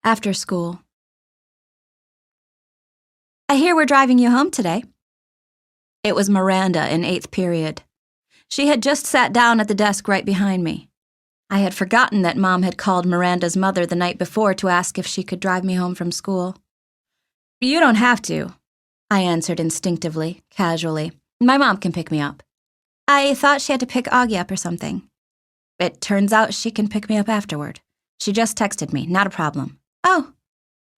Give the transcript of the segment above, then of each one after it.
After school. I hear we're driving you home today. It was Miranda in 8th period. She had just sat down at the desk right behind me. I had forgotten that Mom had called Miranda's mother the night before to ask if she could drive me home from school. You don't have to, I answered instinctively, casually. My mom can pick me up. I thought she had to pick Augie up or something. It turns out she can pick me up afterward. She just texted me, not a problem. Oh,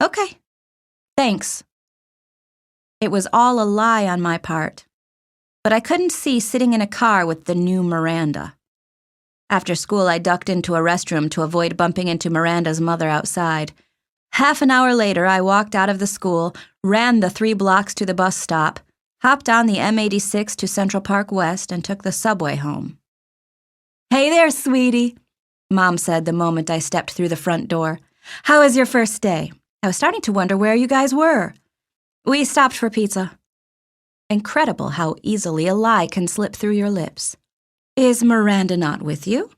okay. Thanks. It was all a lie on my part, but I couldn't see sitting in a car with the new Miranda. After school, I ducked into a restroom to avoid bumping into Miranda's mother outside. Half an hour later, I walked out of the school, ran the 3 blocks to the bus stop, hopped on the M86 to Central Park West, and took the subway home. Hey there, sweetie, Mom said the moment I stepped through the front door. How was your first day? I was starting to wonder where you guys were. We stopped for pizza. Incredible how easily a lie can slip through your lips. Is Miranda not with you?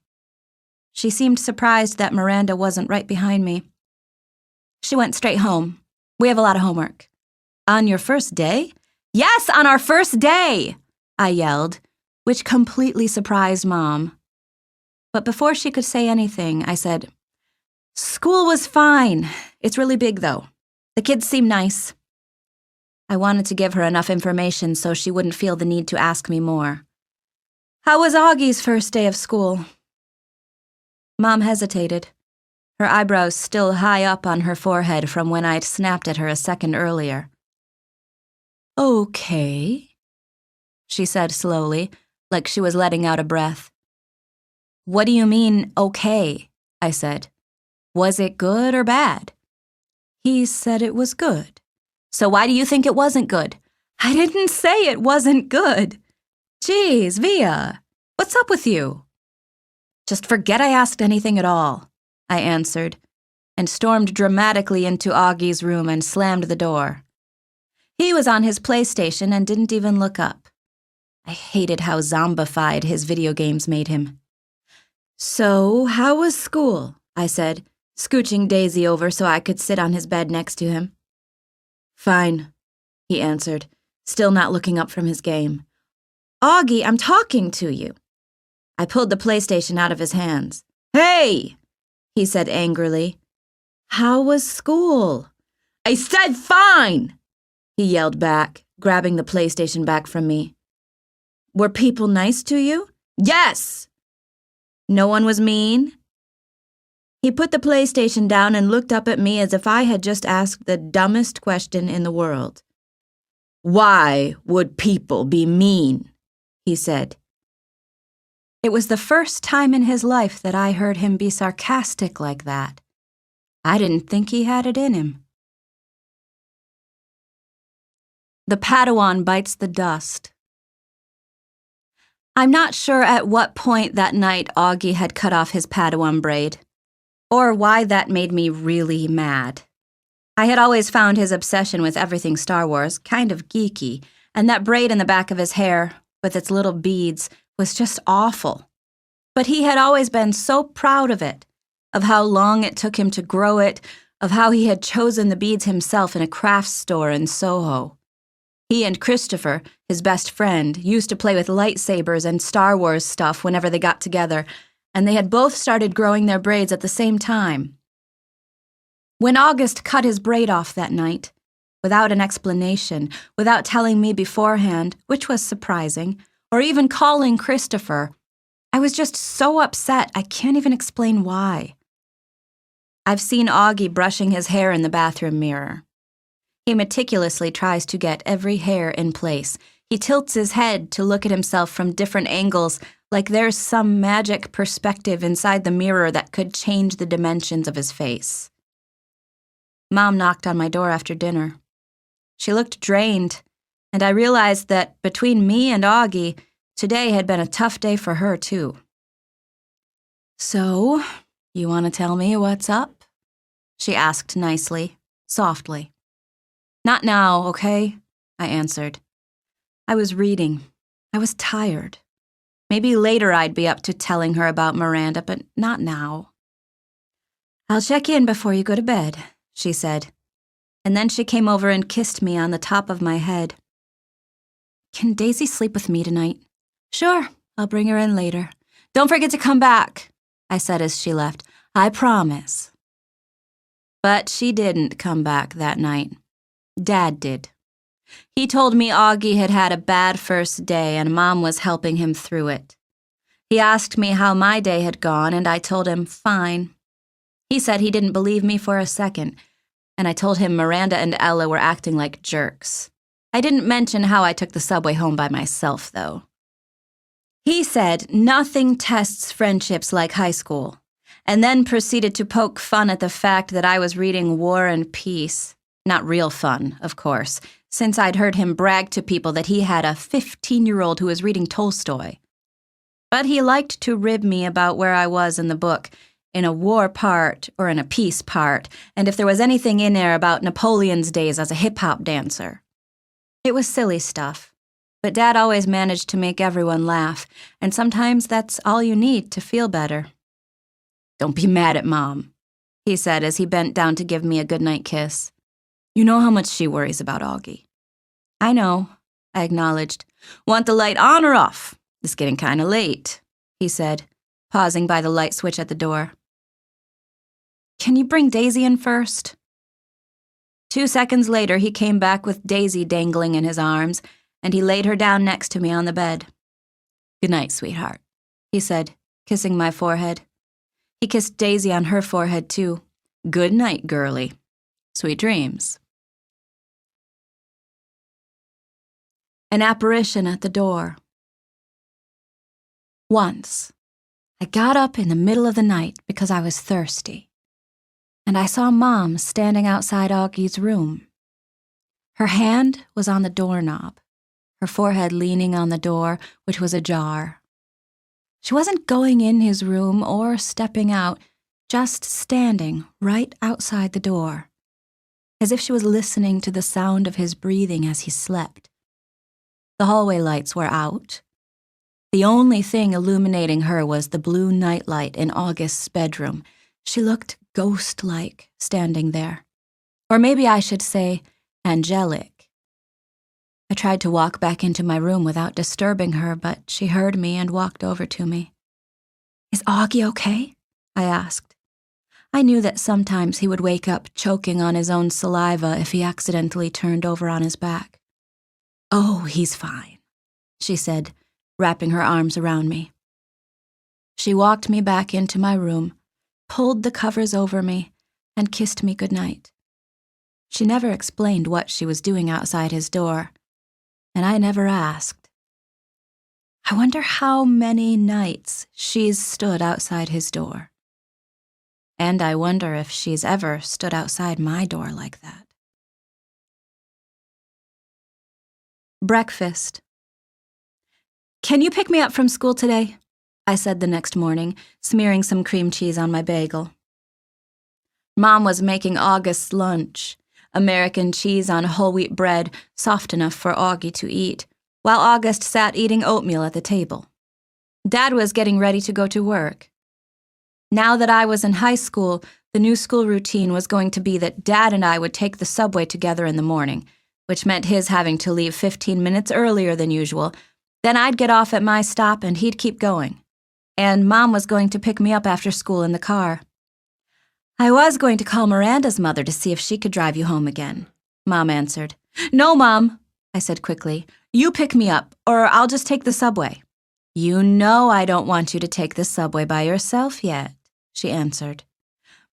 She seemed surprised that Miranda wasn't right behind me. She went straight home. We have a lot of homework. On your first day? Yes, on our first day, I yelled, which completely surprised Mom. But before she could say anything, I said, School was fine. It's really big, though. The kids seem nice. I wanted to give her enough information so she wouldn't feel the need to ask me more. How was Augie's first day of school? Mom hesitated, her eyebrows still high up on her forehead from when I'd snapped at her a second earlier. Okay, she said slowly, like she was letting out a breath. What do you mean, okay? I said. Was it good or bad? He said it was good. So why do you think it wasn't good? I didn't say it wasn't good. Geez, Via, what's up with you? Just forget I asked anything at all, I answered, and stormed dramatically into Augie's room and slammed the door. He was on his PlayStation and didn't even look up. I hated how zombified his video games made him. So, how was school? I said, scooching Daisy over so I could sit on his bed next to him. Fine, he answered, still not looking up from his game. Augie, I'm talking to you. I pulled the PlayStation out of his hands. Hey, he said angrily. How was school? I said fine, he yelled back, grabbing the PlayStation back from me. Were people nice to you? Yes. No one was mean? He put the PlayStation down and looked up at me as if I had just asked the dumbest question in the world. Why would people be mean? He said. It was the first time in his life that I heard him be sarcastic like that. I didn't think he had it in him. The Padawan bites the dust. I'm not sure at what point that night Augie had cut off his Padawan braid, or why that made me really mad. I had always found his obsession with everything Star Wars kind of geeky, and that braid in the back of his hair, with its little beads, was just awful. But he had always been so proud of it, of how long it took him to grow it, of how he had chosen the beads himself in a crafts store in Soho. He and Christopher, his best friend, used to play with lightsabers and Star Wars stuff whenever they got together, and they had both started growing their braids at the same time. When August cut his braid off that night, without an explanation, without telling me beforehand, which was surprising, or even calling Christopher, I was just so upset I can't even explain why. I've seen Augie brushing his hair in the bathroom mirror. He meticulously tries to get every hair in place. He tilts his head to look at himself from different angles, like there's some magic perspective inside the mirror that could change the dimensions of his face. Mom knocked on my door after dinner. She looked drained, and I realized that between me and Augie, today had been a tough day for her, too. So, you want to tell me what's up? She asked nicely, softly. Not now, okay? I answered. I was reading. I was tired. Maybe later I'd be up to telling her about Miranda, but not now. I'll check in before you go to bed, she said. And then she came over and kissed me on the top of my head. Can Daisy sleep with me tonight? Sure, I'll bring her in later. Don't forget to come back, I said as she left. I promise. But she didn't come back that night. Dad did. He told me Augie had had a bad first day and Mom was helping him through it. He asked me how my day had gone and I told him fine. He said he didn't believe me for a second, and I told him Miranda and Ella were acting like jerks. I didn't mention how I took the subway home by myself, though. He said nothing tests friendships like high school, and then proceeded to poke fun at the fact that I was reading War and Peace. Not real fun, of course, since I'd heard him brag to people that he had a 15-year-old who was reading Tolstoy. But he liked to rib me about where I was in the book, in a war part or in a peace part, and if there was anything in there about Napoleon's days as a hip-hop dancer. It was silly stuff, but Dad always managed to make everyone laugh, and sometimes that's all you need to feel better. Don't be mad at Mom, he said as he bent down to give me a goodnight kiss. You know how much she worries about Augie. I know, I acknowledged. Want the light on or off? It's getting kind of late, he said, pausing by the light switch at the door. Can you bring Daisy in first? 2 seconds later, he came back with Daisy dangling in his arms, and he laid her down next to me on the bed. Good night, sweetheart, he said, kissing my forehead. He kissed Daisy on her forehead, too. Good night, girlie. Sweet dreams. An apparition at the door. Once, I got up in the middle of the night because I was thirsty, and I saw Mom standing outside Augie's room. Her hand was on the doorknob, her forehead leaning on the door, which was ajar. She wasn't going in his room or stepping out, just standing right outside the door, as if she was listening to the sound of his breathing as he slept. The hallway lights were out. The only thing illuminating her was the blue nightlight in August's bedroom. She looked ghost-like standing there. Or maybe I should say angelic. I tried to walk back into my room without disturbing her, but she heard me and walked over to me. Is Augie okay? I asked. I knew that sometimes he would wake up choking on his own saliva if he accidentally turned over on his back. Oh, he's fine, she said, wrapping her arms around me. She walked me back into my room, pulled the covers over me, and kissed me goodnight. She never explained what she was doing outside his door, and I never asked. I wonder how many nights she's stood outside his door. And I wonder if she's ever stood outside my door like that. Breakfast. Can you pick me up from school today? I said the next morning, smearing some cream cheese on my bagel. Mom was making August's lunch, American cheese on whole wheat bread, soft enough for Augie to eat, while August sat eating oatmeal at the table. Dad was getting ready to go to work. Now that I was in high school, the new school routine was going to be that Dad and I would take the subway together in the morning, which meant his having to leave 15 minutes earlier than usual. Then I'd get off at my stop and he'd keep going. And Mom was going to pick me up after school in the car. I was going to call Miranda's mother to see if she could drive you home again, Mom answered. No, Mom, I said quickly. You pick me up, or I'll just take the subway. You know I don't want you to take the subway by yourself yet, she answered.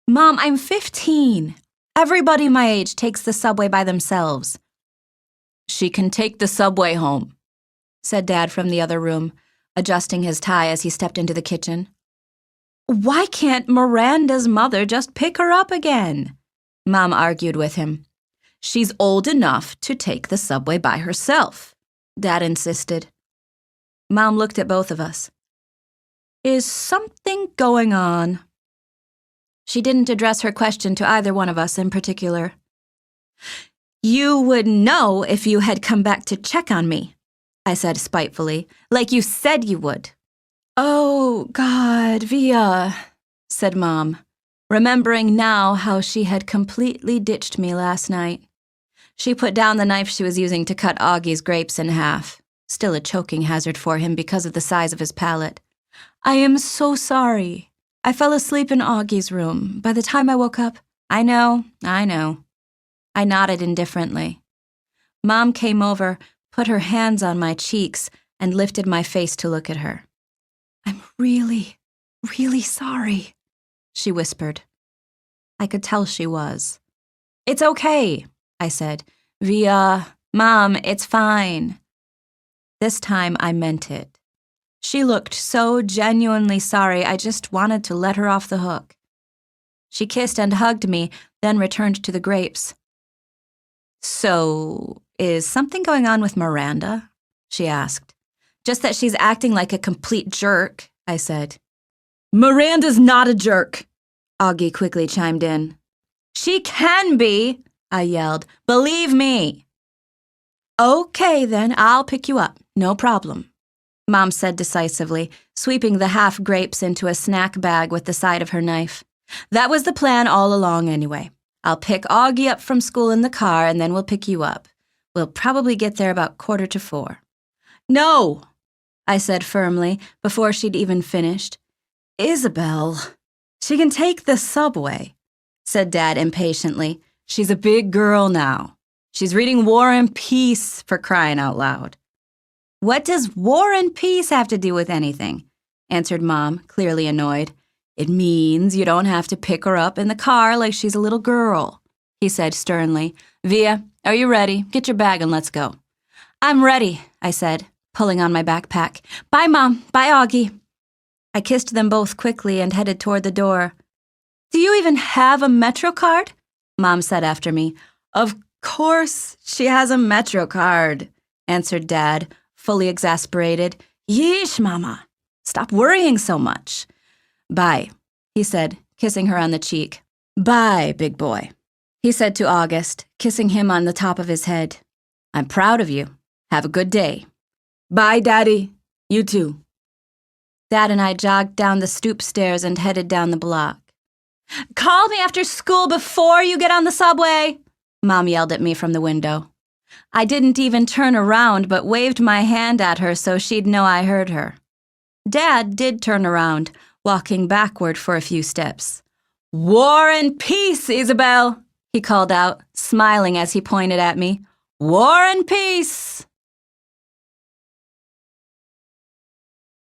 Mom, I'm 15. Everybody my age takes the subway by themselves. She can take the subway home, said Dad from the other room, adjusting his tie as he stepped into the kitchen. Why can't Miranda's mother just pick her up again? Mom argued with him. She's old enough to take the subway by herself, Dad insisted. Mom looked at both of us. Is something going on? She didn't address her question to either one of us in particular. You would know if you had come back to check on me, I said spitefully, like you said you would. Oh, God, Via, said Mom, remembering now how she had completely ditched me last night. She put down the knife she was using to cut Augie's grapes in half, still a choking hazard for him because of the size of his palate. I am so sorry. I fell asleep in Augie's room. By the time I woke up, I know. I nodded indifferently. Mom came over, put her hands on my cheeks, and lifted my face to look at her. I'm really sorry, she whispered. I could tell she was. It's okay, I said. Mom, it's fine. This time I meant it. She looked so genuinely sorry, I just wanted to let her off the hook. She kissed and hugged me, then returned to the grapes. So, is something going on with Miranda? She asked. Just that she's acting like a complete jerk, I said. Miranda's not a jerk, Augie quickly chimed in. She can be, I yelled. Believe me. Okay, then, I'll pick you up. No problem, Mom said decisively, sweeping the half grapes into a snack bag with the side of her knife. That was the plan all along anyway. I'll pick Augie up from school in the car and then we'll pick you up. We'll probably get there about 3:45. No, I said firmly before she'd even finished. Isabel, she can take the subway, said Dad impatiently. She's a big girl now. She's reading War and Peace, for crying out loud. What does War and Peace have to do with anything? Answered Mom, clearly annoyed. It means you don't have to pick her up in the car like she's a little girl, he said sternly. Via, are you ready? Get your bag and let's go. I'm ready, I said, pulling on my backpack. Bye, Mom. Bye, Augie. I kissed them both quickly and headed toward the door. Do you even have a Metro card? Mom said after me. Of course she has a Metro card, answered Dad, fully exasperated. Yeesh, Mama. Stop worrying so much. Bye, he said, kissing her on the cheek. Bye, big boy, he said to August, kissing him on the top of his head. I'm proud of you. Have a good day. Bye, Daddy. You too. Dad and I jogged down the stoop stairs and headed down the block. Call me after school before you get on the subway, Mom yelled at me from the window. I didn't even turn around but waved my hand at her so she'd know I heard her. Dad did turn around, walking backward for a few steps. War and Peace, Isabel, he called out, smiling as he pointed at me. War and Peace.